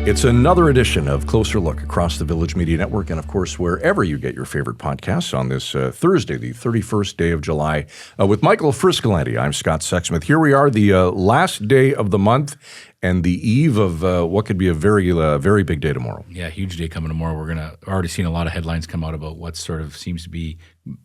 It's another edition of Closer Look across the Village Media Network and, of course, wherever you get your favorite podcasts on this Thursday, the 31st day of July. With Michael Friscolanti, I'm Scott Sexsmith. Here we are, the last day of the month and the eve of what could be a very big day tomorrow. Yeah, huge day coming tomorrow. We're already seeing a lot of headlines come out about what sort of seems to be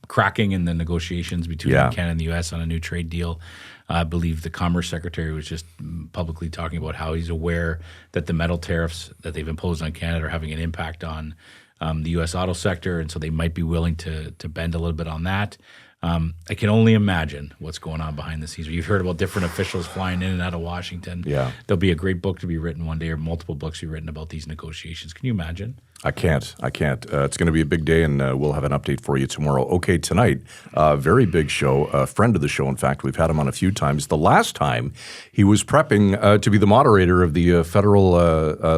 cracking in the negotiations between Canada and the U.S. on a new trade deal. I believe the Commerce Secretary was just publicly talking about how he's aware that the metal tariffs that they've imposed on Canada are having an impact on the U.S. auto sector, and so they might be willing to bend a little bit on that. I can only imagine what's going on behind the scenes. You've heard about different officials flying in and out of Washington. Yeah. There'll be a great book to be written one day, or multiple books to be written about these negotiations. Can you imagine? I can't. It's going to be a big day, and we'll have an update for you tomorrow. Okay, tonight, very big show. A friend of the show, in fact, we've had him on a few times. The last time, he was prepping to be the moderator of the federal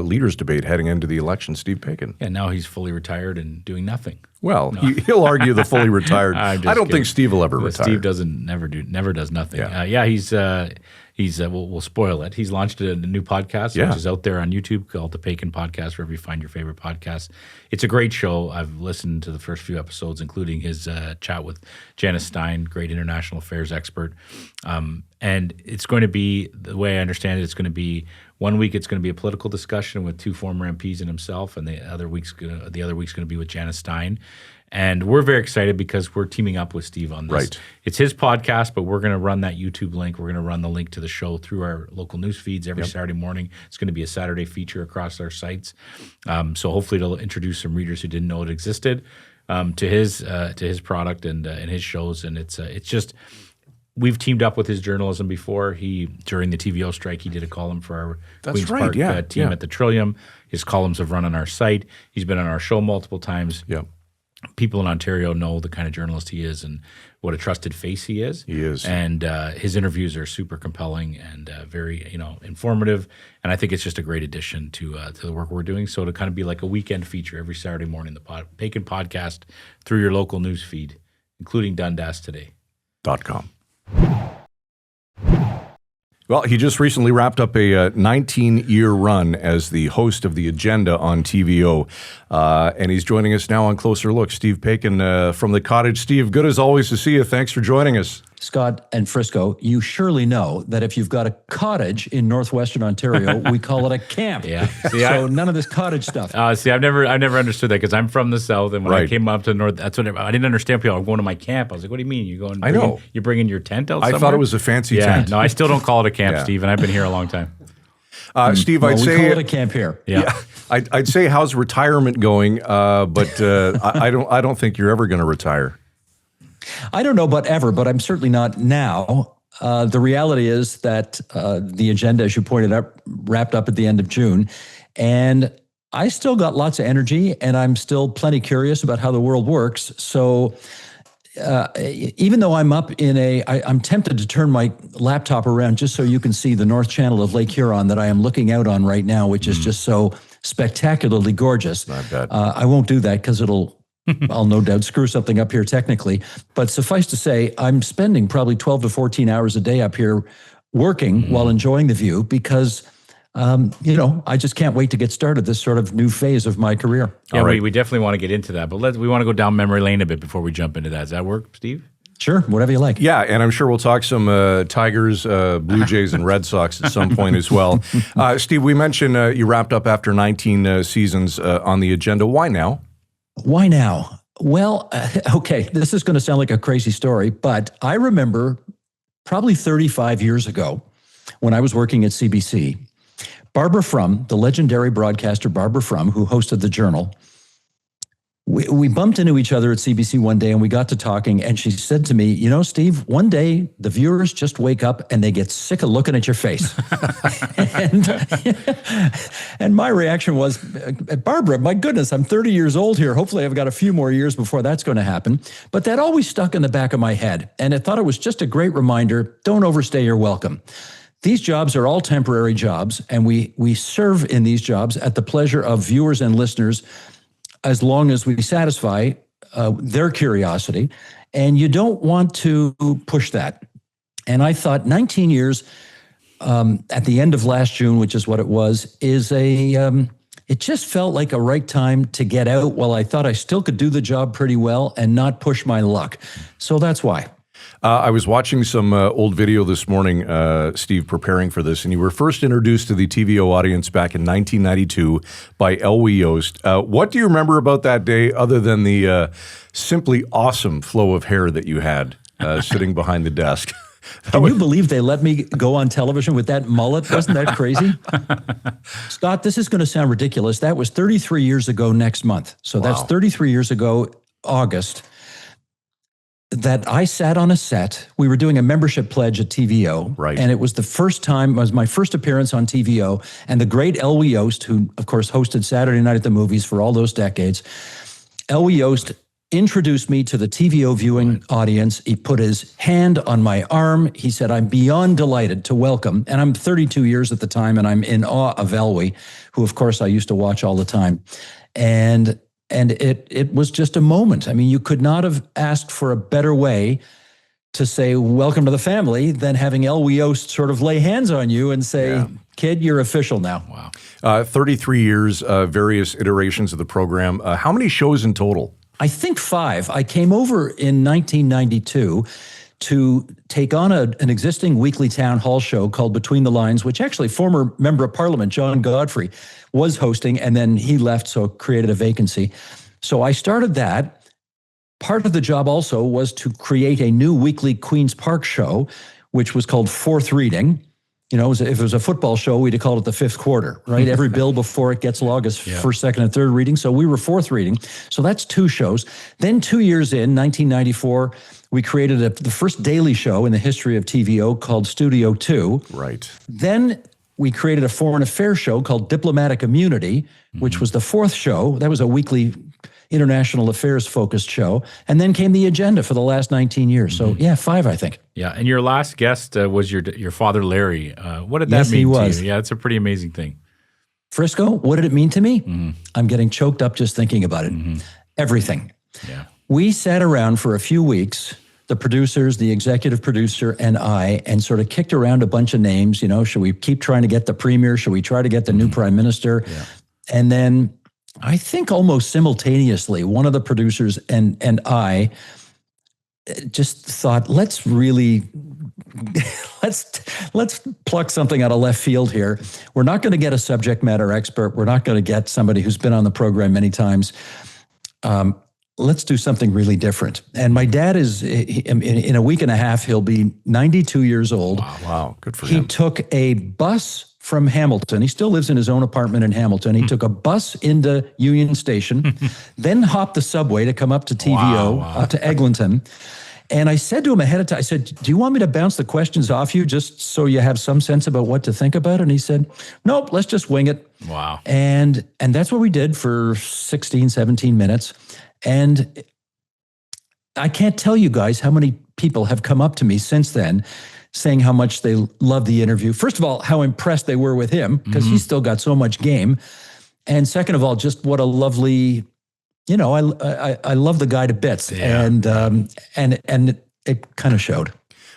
leaders debate heading into the election, Steve Paikin. Yeah, now he's fully retired and doing nothing. Well, he'll argue the fully retired. I don't think Steve will ever retire. Steve never does nothing. Yeah, we'll spoil it. He's launched a new podcast, which is out there on YouTube called the Paikin Podcast, wherever you find your favorite podcast. It's a great show. I've listened to the first few episodes, including his chat with Janice Stein, great international affairs expert. And it's going to be, the way I understand it, it's going to be 1 week it's going to be a political discussion with two former MPs and himself, and the other week's going to be with Janice Stein. And we're very excited because we're teaming up with Steve on this. Right. It's his podcast, but we're going to run that YouTube link. We're going to run the link to the show through our local news feeds every Saturday morning. It's going to be a Saturday feature across our sites. So hopefully it'll introduce some readers who didn't know it existed to his product and his shows. And it's just, we've teamed up with his journalism before. During the TVO strike, he did a column for our Queen's Park team at the Trillium. His columns have run on our site. He's been on our show multiple times. Yeah. People in Ontario know the kind of journalist he is and what a trusted face he is. He is. And his interviews are super compelling and very, informative. And I think it's just a great addition to the work we're doing. So to kind of be like a weekend feature every Saturday morning, the Paikin Podcast through your local news feed, including DundasToday.com. Well, he just recently wrapped up a 19-year run as the host of The Agenda on TVO, and he's joining us now on Closer Look. Steve Paikin from the Cottage. Steve, good as always to see you. Thanks for joining us. Scott and Frisco, you surely know that if you've got a cottage in northwestern Ontario, we call it a camp. Yeah. See, none of this cottage stuff. I've never understood that because I'm from the south, and when I came up to the north, that's what I didn't understand. People, I'm going to my camp. I was like, "What do you mean? You're bringing your tent out?" I thought it was a fancy tent. No, I still don't call it a camp, Steve, and I've been here a long time. Steve, we call it a camp here. Yeah. I'd say how's retirement going, but I don't think you're ever going to retire. I don't know about ever, but I'm certainly not now. The reality is that the agenda, as you pointed out, wrapped up at the end of June. And I still got lots of energy, and I'm still plenty curious about how the world works. So even though I'm up I'm tempted to turn my laptop around just so you can see the North Channel of Lake Huron that I am looking out on right now, which is just so spectacularly gorgeous. Not bad. I won't do that because I'll no doubt screw something up here technically, but suffice to say, I'm spending probably 12 to 14 hours a day up here working while enjoying the view because, I just can't wait to get started this sort of new phase of my career. Yeah, we definitely want to get into that, but we want to go down memory lane a bit before we jump into that. Does that work, Steve? Sure, whatever you like. Yeah, and I'm sure we'll talk some Tigers, Blue Jays, and Red Sox at some point as well. Steve, we mentioned you wrapped up after 19 seasons on The Agenda. Why now? Why now? Well, okay, this is going to sound like a crazy story, but I remember probably 35 years ago when I was working at CBC, Barbara Frum, the legendary broadcaster Barbara Frum, who hosted The Journal, we bumped into each other at CBC one day and we got to talking, and she said to me, Steve, one day the viewers just wake up and they get sick of looking at your face. and my reaction was, Barbara, my goodness, I'm 30 years old here. Hopefully I've got a few more years before that's going to happen. But that always stuck in the back of my head. And I thought it was just a great reminder, don't overstay your welcome. These jobs are all temporary jobs, and we serve in these jobs at the pleasure of viewers and listeners as long as we satisfy their curiosity, and you don't want to push that. And I thought 19 years, at the end of last June, which is what it was, is it just felt like a right time to get out while I thought I still could do the job pretty well and not push my luck. So that's why. I was watching some old video this morning, Steve, preparing for this, and you were first introduced to the TVO audience back in 1992 by Elwie Yost. What do you remember about that day other than the simply awesome flow of hair that you had sitting behind the desk? Can you believe they let me go on television with that mullet? Wasn't that crazy? Scott, this is going to sound ridiculous. That was 33 years ago next month. So that's 33 years ago, August, that I sat on a set. We were doing a membership pledge at TVO. Right. And it was the first time, it was my first appearance on TVO. And the great Elwie Yost, who, of course, hosted Saturday Night at the Movies for all those decades, Elwie Yost introduced me to the TVO viewing audience. He put his hand on my arm. He said, I'm beyond delighted to welcome, and I'm 32 years at the time, and I'm in awe of Elwie, who, of course, I used to watch all the time. And it was just a moment. I mean, you could not have asked for a better way to say, welcome to the family, than having Elwie Yost sort of lay hands on you and say, kid, you're official now. Wow. 33 years, various iterations of the program. How many shows in total? I think 5. I came over in 1992 to take on an existing weekly town hall show called Between the Lines, which actually former Member of Parliament John Godfrey was hosting, and then he left, so created a vacancy. So I started that. Part of the job also was to create a new weekly Queen's Park show, which was called Fourth Reading. You know, if it was a football show, we'd have called it the fifth quarter, right? Every bill before it gets logged is first, second, and third reading. So we were fourth reading. So that's 2 shows. Then 2 years in, 1994, we created the first daily show in the history of TVO called Studio 2. Right. Then we created a foreign affairs show called Diplomatic Immunity, which was the 4th show. That was a weekly international affairs focused show. And then came the agenda for the last 19 years. So 5, I think. Yeah. And your last guest was your father, Larry. What did that mean to you? Yeah, it's a pretty amazing thing. Frisco, what did it mean to me? I'm getting choked up just thinking about it. Everything. Yeah. We sat around for a few weeks, the producers, the executive producer, and I, and sort of kicked around a bunch of names. You know, should we keep trying to get the premier? Should we try to get the new prime minister? Yeah. And then I think almost simultaneously, one of the producers and I just thought, let's pluck something out of left field here. We're not going to get a subject matter expert. We're not going to get somebody who's been on the program many times. Let's do something really different. And my dad is, in a week and a half, he'll be 92 years old. Wow. Good for him. He took a bus from Hamilton. He still lives in his own apartment in Hamilton. He took a bus into Union Station, then hopped the subway to come up to TVO, to Eglinton. And I said to him ahead of time, I said, do you want me to bounce the questions off you just so you have some sense about what to think about? And he said, nope, let's just wing it. Wow. And that's what we did for 16, 17 minutes. And I can't tell you guys how many people have come up to me since then saying how much they loved the interview. First of all, how impressed they were with him, because he's still got so much game. And second of all, just what a lovely, you know, I love the guy to bits. Yeah. And it kind of showed.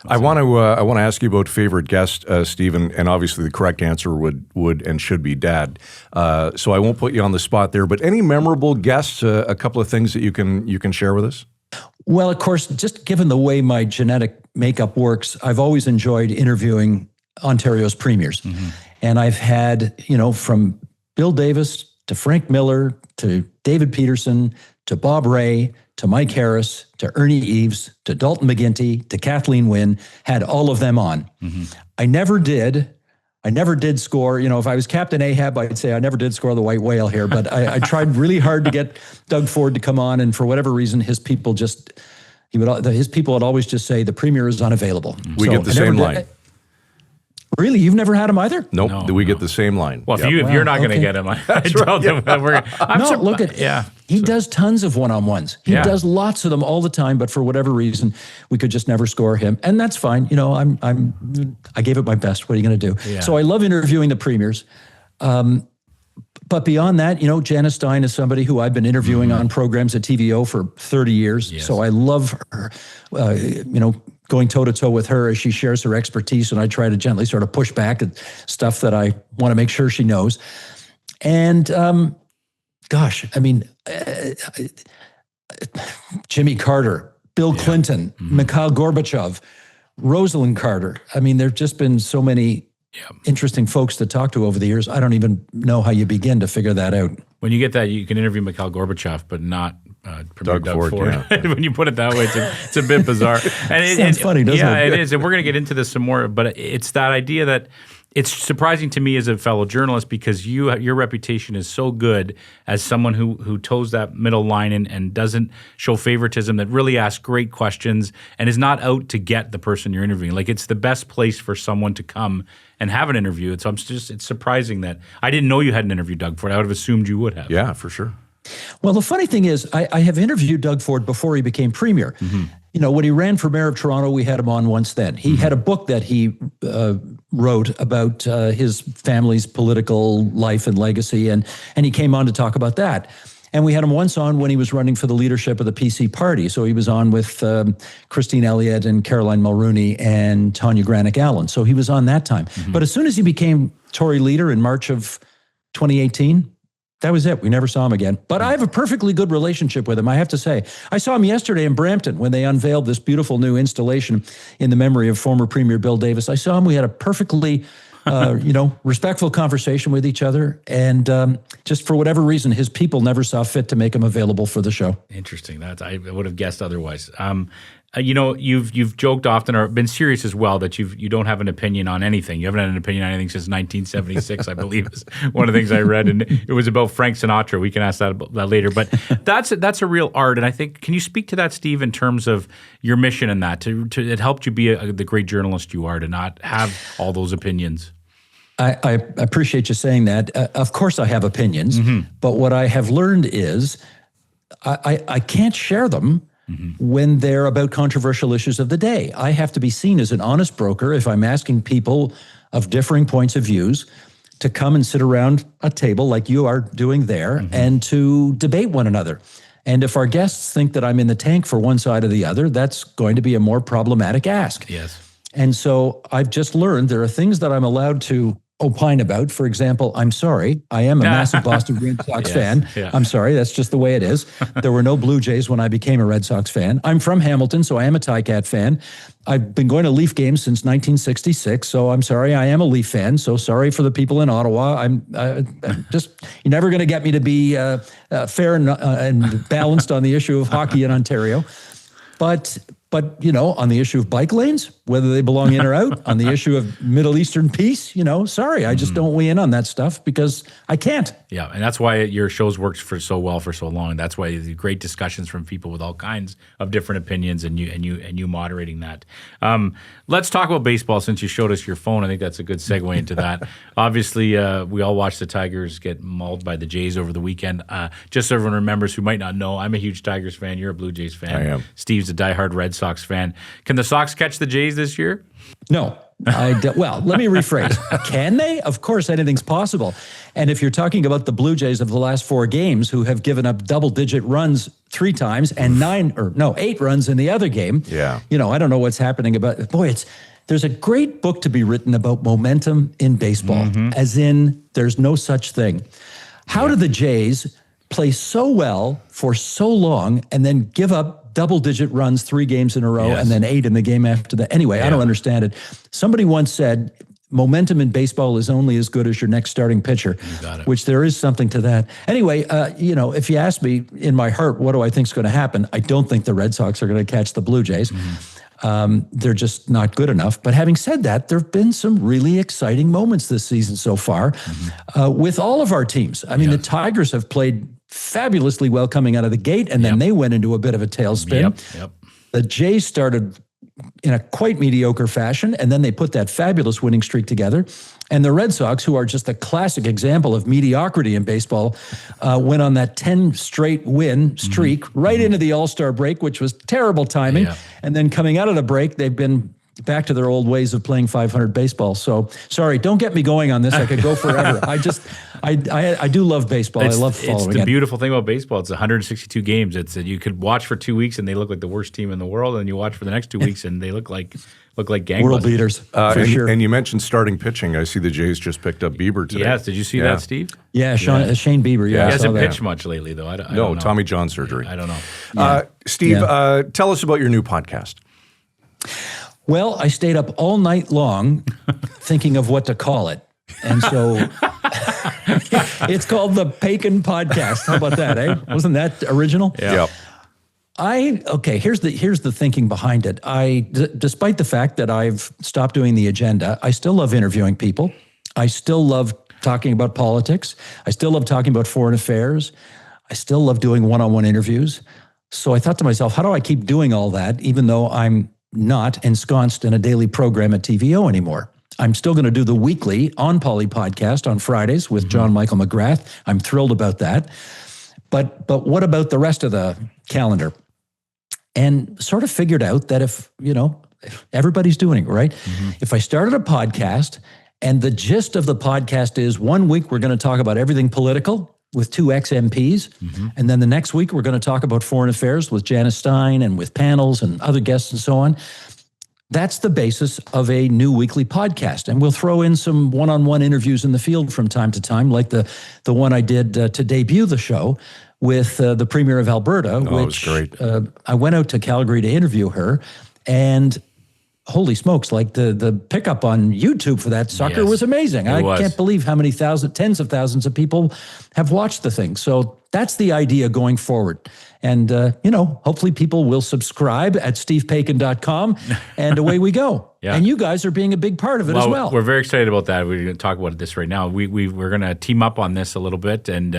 I want to ask you about favorite guest, Stephen, and obviously the correct answer would and should be Dad. So I won't put you on the spot there, but any memorable guests, a couple of things that you can share with us? Well, of course, just given the way my genetic makeup works, I've always enjoyed interviewing Ontario's premiers. And I've had, you know, from Bill Davis to Frank Miller to David Peterson to Bob Ray to Mike Harris to Ernie Eves to Dalton McGuinty to Kathleen Wynne, had all of them on. I never did score, you know, if I was Captain Ahab, I'd say I never did score the white whale here, but I tried really hard to get Doug Ford to come on, and for whatever reason, his people would always just say, the premier is unavailable. We get the same line. Really? You've never had him either? Nope. No. We get the same line. Well, if you're not going to get him, I tell them. He does tons of one-on-ones. He does lots of them all the time, but for whatever reason, we could just never score him. And that's fine. You know, I gave it my best. What are you going to do? Yeah. So I love interviewing the premiers. But beyond that, you know, Janice Stein is somebody who I've been interviewing on programs at TVO for 30 years. Yes. So I love her, you know, going toe-to-toe with her as she shares her expertise, and I try to gently sort of push back at stuff that I want to make sure she knows. And gosh, I mean, Jimmy Carter, Bill Clinton, Mikhail Gorbachev, Rosalind Carter. I mean, there have just been so many interesting folks to talk to over the years. I don't even know how you begin to figure that out. When you get that, you can interview Mikhail Gorbachev, but not Premier Doug Ford. Yeah. When you put it that way, it's a bit bizarre. And it sounds funny, doesn't it? Yeah, it is. And we're going to get into this some more, but it's that idea that it's surprising to me as a fellow journalist because your reputation is so good as someone who toes that middle line and doesn't show favoritism, that really asks great questions and is not out to get the person you're interviewing. Like, it's the best place for someone to come and have an interview. And so it's surprising that I didn't know you hadn't interviewed Doug Ford. I would have assumed you would have. Yeah, for sure. Well, the funny thing is, I have interviewed Doug Ford before he became premier. You know, when he ran for mayor of Toronto, we had him on once then. He had a book that he wrote about his family's political life and legacy, and he came on to talk about that. And we had him once on when he was running for the leadership of the PC party. So he was on with Christine Elliott and Caroline Mulroney and Tanya Granick-Allen. So he was on that time. But as soon as he became Tory leader in March of 2018, that was it. We never saw him again. But I have a perfectly good relationship with him, I have to say. I saw him yesterday in Brampton when they unveiled this beautiful new installation in the memory of former Premier Bill Davis. I saw him. We had a perfectly, respectful conversation with each other. And just for whatever reason, his people never saw fit to make him available for the show. Interesting. I would have guessed otherwise. You've joked often or been serious as well that you don't have an opinion on anything. You haven't had an opinion on anything since 1976, I believe, is one of the things I read, and it was about Frank Sinatra. We can ask that later, but that's a real art, and I think, can you speak to that, Steve, in terms of your mission in that to it helped you be the great journalist you are, to not have all those opinions? I appreciate you saying that. Of course, I have opinions, but what I have learned is I can't share them when they're about controversial issues of the day. I have to be seen as an honest broker if I'm asking people of differing points of views to come and sit around a table like you are doing there and to debate one another. And if our guests think that I'm in the tank for one side or the other, that's going to be a more problematic ask. Yes. And so I've just learned there are things that I'm allowed to opine about. For example, I'm sorry, I am a massive Boston Red Sox fan. Yeah. I'm sorry, that's just the way it is. There were no Blue Jays when I became a Red Sox fan. I'm from Hamilton, so I am a Ticats fan. I've been going to Leaf games since 1966, so I'm sorry, I am a Leaf fan. So sorry for the people in Ottawa. I'm just, you're never going to get me to be fair and balanced on the issue of hockey in Ontario. But on the issue of bike lanes, whether they belong in or out, on the issue of Middle Eastern peace, sorry, I just don't weigh in on that stuff because I can't. Yeah, and that's why your shows worked so well for so long. That's why the great discussions from people with all kinds of different opinions, and you moderating that. Let's talk about baseball since you showed us your phone. I think that's a good segue into that. Obviously, we all watched the Tigers get mauled by the Jays over the weekend. Just so everyone remembers who might not know, I'm a huge Tigers fan. You're a Blue Jays fan. I am. Steve's a diehard Red Sox fan. Can the Sox catch the Jays this year? No. Well, let me rephrase. Can they? Of course, anything's possible. And if you're talking about the Blue Jays of the last 4 games, who have given up double-digit runs 3 times and 8 runs in the other game. Yeah. I don't know what's happening there's a great book to be written about momentum in baseball, as in there's no such thing. How do the Jays play so well for so long and then give up double-digit runs 3 games in a row and then 8 in the game after that? Anyway, I don't understand it. Somebody once said, momentum in baseball is only as good as your next starting pitcher, which there is something to that. Anyway, if you ask me in my heart, what do I think is going to happen? I don't think the Red Sox are going to catch the Blue Jays. They're just not good enough. But having said that, there have been some really exciting moments this season so far with all of our teams. I mean, the Tigers have played fabulously well coming out of the gate, and then they went into a bit of a tailspin. The Jays started in a quite mediocre fashion, and then they put that fabulous winning streak together. And the Red Sox, who are just a classic example of mediocrity in baseball, went on that 10 straight win streak right into the All-Star break, which was terrible timing. And then coming out of the break, they've been back to their old ways of playing 500 baseball. So sorry, don't get me going on this. I could go forever. I do love baseball. I love following it. It's the beautiful thing about baseball. It's 162 games. It's you could watch for 2 weeks and they look like the worst team in the world, and you watch for the next 2 weeks and they look like gangbusters. World beaters, for sure. And you mentioned starting pitching. I see the Jays just picked up Bieber today. Yes, did you see that, Steve? Yeah, Shane Bieber. Yeah, he hasn't pitched much lately, though. I don't know. Tommy John surgery. I don't know. Steve, tell us about your new podcast. Well, I stayed up all night long thinking of what to call it. And so it's called the Paikin Podcast. How about that, eh? Wasn't that original? Yeah. Here's the thinking behind it. Despite the fact that I've stopped doing the agenda, I still love interviewing people. I still love talking about politics. I still love talking about foreign affairs. I still love doing one-on-one interviews. So I thought to myself, how do I keep doing all that, even though I'm not ensconced in a daily program at TVO anymore? I'm still going to do the weekly On Poly podcast on Fridays with John Michael McGrath. I'm thrilled about that. But what about the rest of the calendar? And sort of figured out that if everybody's doing it, right? If I started a podcast and the gist of the podcast is 1 week we're going to talk about everything political with 2 ex-MPs, and then the next week we're going to talk about foreign affairs with Janice Stein and with panels and other guests and so on. That's the basis of a new weekly podcast. And we'll throw in some one-on-one interviews in the field from time to time, like the one I did to debut the show with the Premier of Alberta, which it was great. I went out to Calgary to interview her, and holy smokes, like the pickup on YouTube for that sucker was amazing. I can't believe how many tens of thousands of people have watched the thing. So that's the idea going forward. And, hopefully people will subscribe at stevepaikin.com and away we go. Yeah. And you guys are being a big part of it as well. We're very excited about that. We're going to talk about this right now. We're going to team up on this a little bit, and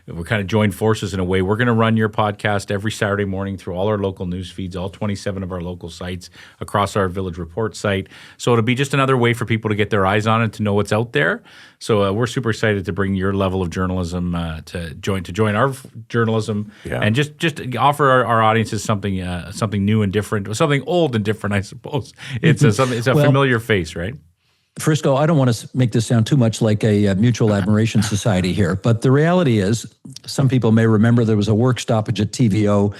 we're kind of joined forces in a way. We're going to run your podcast every Saturday morning through all our local news feeds, all 27 of our local sites, across our Village Report site. So it'll be just another way for people to get their eyes on it, to know what's out there. So we're super excited to bring your level of journalism to join our journalism, and just offer our audiences something new and different, or something old and different, I suppose. It's a familiar face, right? Frisco, I don't want to make this sound too much like a mutual admiration society here, but the reality is, some people may remember there was a work stoppage at TVO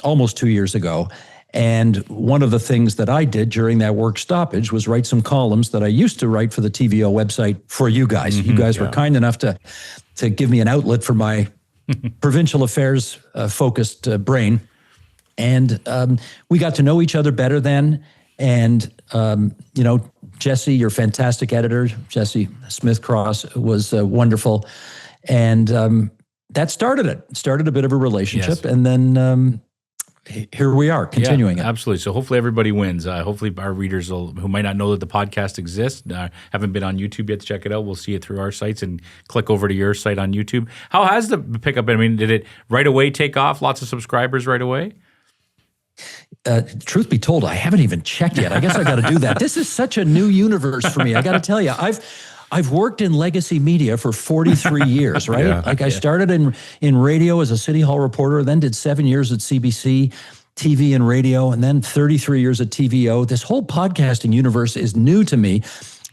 almost 2 years ago. And one of the things that I did during that work stoppage was write some columns that I used to write for the TVO website for you guys. You guys were kind enough to give me an outlet for my provincial affairs focused brain. And we got to know each other better then. And, Jesse, your fantastic editor, Jesse Smith Cross, was wonderful. And that started it. Started a bit of a relationship. Yes. And then here we are, continuing it. Absolutely. So hopefully everybody wins. Hopefully our readers who might not know that the podcast exists, haven't been on YouTube yet to check it out, will see it through our sites and click over to your site on YouTube. How has the pickup been? I mean, did it right away take off? Lots of subscribers right away? Truth be told, I haven't even checked yet. I guess I got to do that. This is such a new universe for me. I got to tell you, I've worked in legacy media for 43 years, right? I started in radio as a City Hall reporter, then did 7 years at CBC, TV and radio, and then 33 years at TVO. This whole podcasting universe is new to me,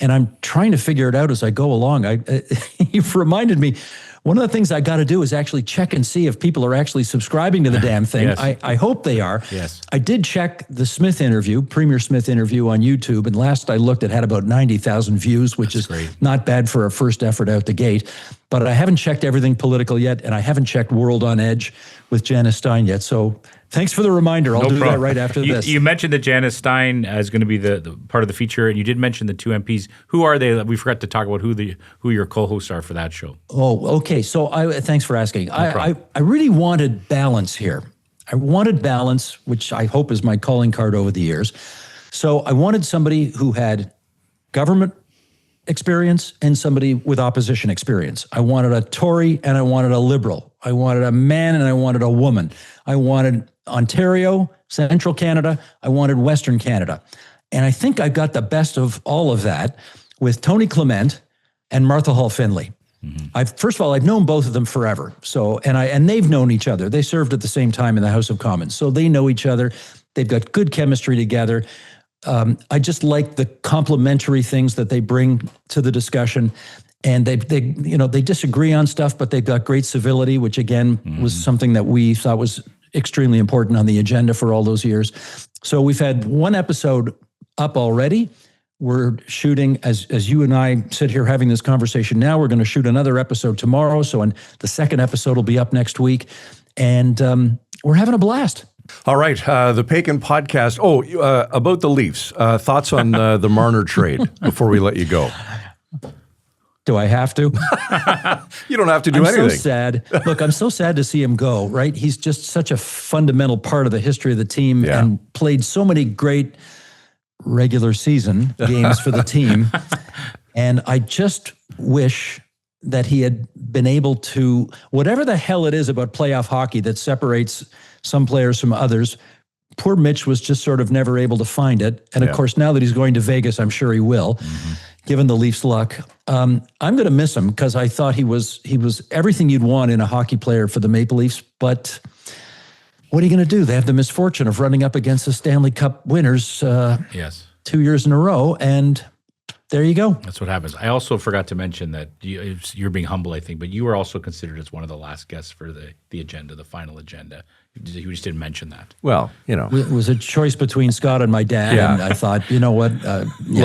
and I'm trying to figure it out as I go along. You've reminded me, one of the things I got to do is actually check and see if people are actually subscribing to the damn thing. Yes. I hope they are. Yes. I did check the Smith interview, Premier Smith interview on YouTube, and last I looked, it had about 90,000 views, which is great. Not bad for a first effort out the gate. But I haven't checked everything political yet, and I haven't checked World on Edge with Janice Stein yet. So thanks for the reminder. I'll do that right after this. You mentioned that Janice Stein is going to be the part of the feature, and you did mention the 2 MPs. Who are they? We forgot to talk about who your co-hosts are for that show. Oh, okay. So thanks for asking. I really wanted balance here. I wanted balance, which I hope is my calling card over the years. So I wanted somebody who had government experience and somebody with opposition experience. I wanted a Tory and I wanted a Liberal. I wanted a man and I wanted a woman. I wanted Ontario, Central Canada. I wanted Western Canada. And I think I got the best of all of that with Tony Clement and Martha Hall Findlay. Mm-hmm. First of all, I've known both of them forever. So, and they've known each other. They served at the same time in the House of Commons. So they know each other. They've got good chemistry together. I just like the complementary things that they bring to the discussion. And they disagree on stuff, but they've got great civility, which again was something that we thought was extremely important on the agenda for all those years. So we've had one episode up already. We're shooting, as you and I sit here having this conversation now, we're going to shoot another episode tomorrow. So the second episode will be up next week. And we're having a blast. All right, the Paikin Podcast. Oh, about the Leafs. Thoughts on the Marner trade before we let you go? Do I have to? You don't have to do anything. I'm so sad. Look, I'm so sad to see him go, right? He's just such a fundamental part of the history of the team and played so many great regular season games for the team. And I just wish that he had been able to, whatever the hell it is about playoff hockey that separates some players from others, poor Mitch was just sort of never able to find it. And of course, now that he's going to Vegas, I'm sure he will, given the Leafs' luck. I'm going to miss him because I thought he was everything you'd want in a hockey player for the Maple Leafs. But what are you going to do? They have the misfortune of running up against the Stanley Cup winners 2 years in a row, and there you go. That's what happens. I also forgot to mention that you're being humble, I think, but you were also considered as one of the last guests for the agenda, the final agenda. You just didn't mention that. Well, It was a choice between Scott and my dad, and I thought, you know what?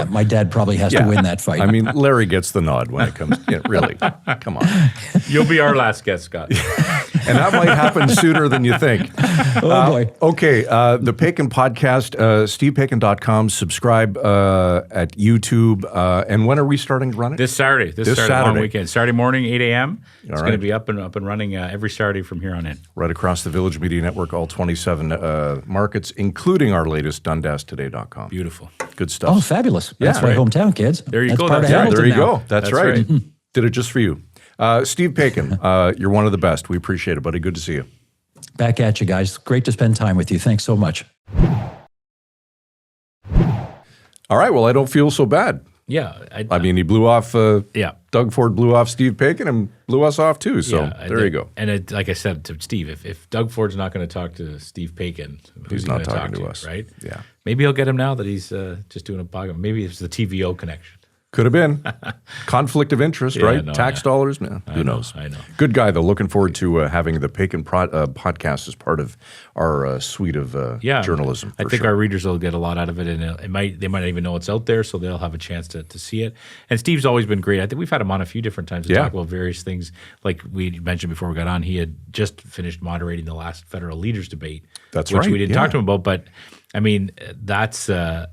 My dad probably has to win that fight. I mean, Larry gets the nod when it comes, really, come on. You'll be our last guest, Scott. And that might happen sooner than you think. Oh, boy. Okay, the Paikin Podcast, stevepaikin.com, subscribe at YouTube. And when are we starting to run it? This Saturday. This Saturday. Long weekend. Saturday morning, 8 a.m. It's going to be up and running every Saturday from here on in. Right across the Village Media Network, all 27 markets, including our latest, DundasToday.com. Beautiful. Good stuff. Oh, fabulous. That's my hometown, kids. There you go. There you go. That's right. Did it just for you. Steve Paikin, you're one of the best. We appreciate it, buddy. Good to see you. Back at you guys. Great to spend time with you. Thanks so much. All right. Well, I don't feel so bad. Yeah. I mean, he blew off, Doug Ford blew off Steve Paikin and blew us off too. So there you go. And like I said to Steve, if Doug Ford's not going to talk to Steve Paikin, who's he going to talk to us? Right? Yeah. Maybe he'll get him now that he's just doing a podcast. Maybe it's the TVO connection. Could have been. Conflict of interest, right? Tax dollars? No, who knows? I know. Good guy, though. Looking forward to having the Paikin podcast as part of our suite of journalism. I think our readers will get a lot out of it, and they might not even know it's out there, so they'll have a chance to see it. And Steve's always been great. I think we've had him on a few different times to talk about various things. Like we mentioned before we got on, he had just finished moderating the last federal leaders debate. That's which we didn't talk to him about, but I mean, that's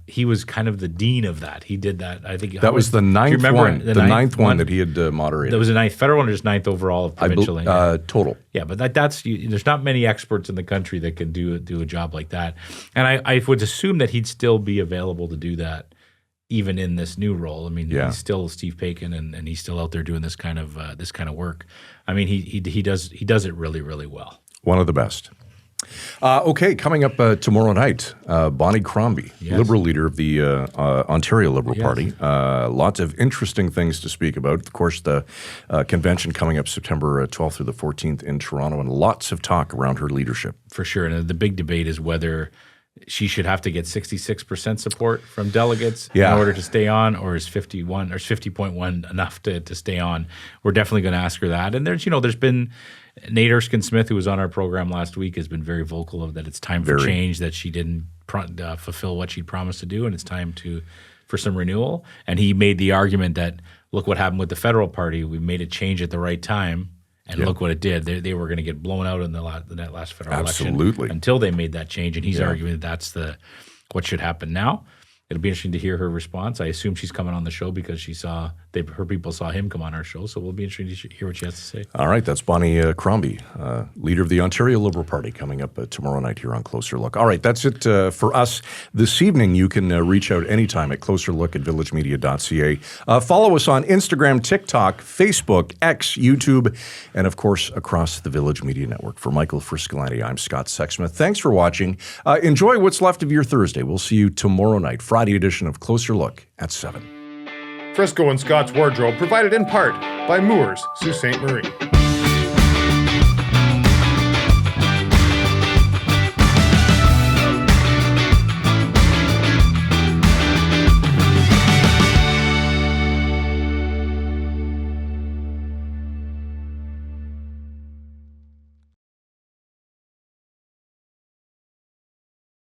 he was kind of the dean of that. He did that. I think that was the ninth one. The ninth one that he had moderated. That was the ninth federal one, or just ninth overall of provincial. Total. Yeah, but that's there's not many experts in the country that can do a job like that. And I would assume that he'd still be available to do that, even in this new role. I mean, he's still Steve Paikin, and he's still out there doing this kind of work. I mean, he does it really, really well. One of the best. Okay, coming up tomorrow night, Bonnie Crombie, Liberal leader of the Ontario Liberal Party. Lots of interesting things to speak about. Of course, the convention coming up September 12th through the 14th in Toronto, and lots of talk around her leadership. For sure, and the big debate is whether she should have to get 66% support from delegates in order to stay on, or is 50.1 enough to stay on. We're definitely going to ask her that. And there's been Nate Erskine-Smith, who was on our program last week, has been very vocal of that it's time for change, that she didn't fulfill what she'd promised to do, and it's time for some renewal. And he made the argument that, look what happened with the federal party. We made a change at the right time, and look what it did. They were going to get blown out in the last federal election until they made that change. And he's arguing that that's what should happen now. It'll be interesting to hear her response. I assume she's coming on the show because her people saw him come on our show. So we'll be interested to hear what she has to say. All right. That's Bonnie Crombie, leader of the Ontario Liberal Party, coming up tomorrow night here on Closer Look. All right. That's it for us this evening. You can reach out anytime at closerlook@villagemedia.ca. Follow us on Instagram, TikTok, Facebook, X, YouTube, and of course, across the Village Media Network. For Michael Friscolanti, I'm Scott Sexsmith. Thanks for watching. Enjoy what's left of your Thursday. We'll see you tomorrow night, Friday edition of Closer Look at 7. Frisco and Scott's wardrobe provided in part by Moores, Sault Ste. Marie.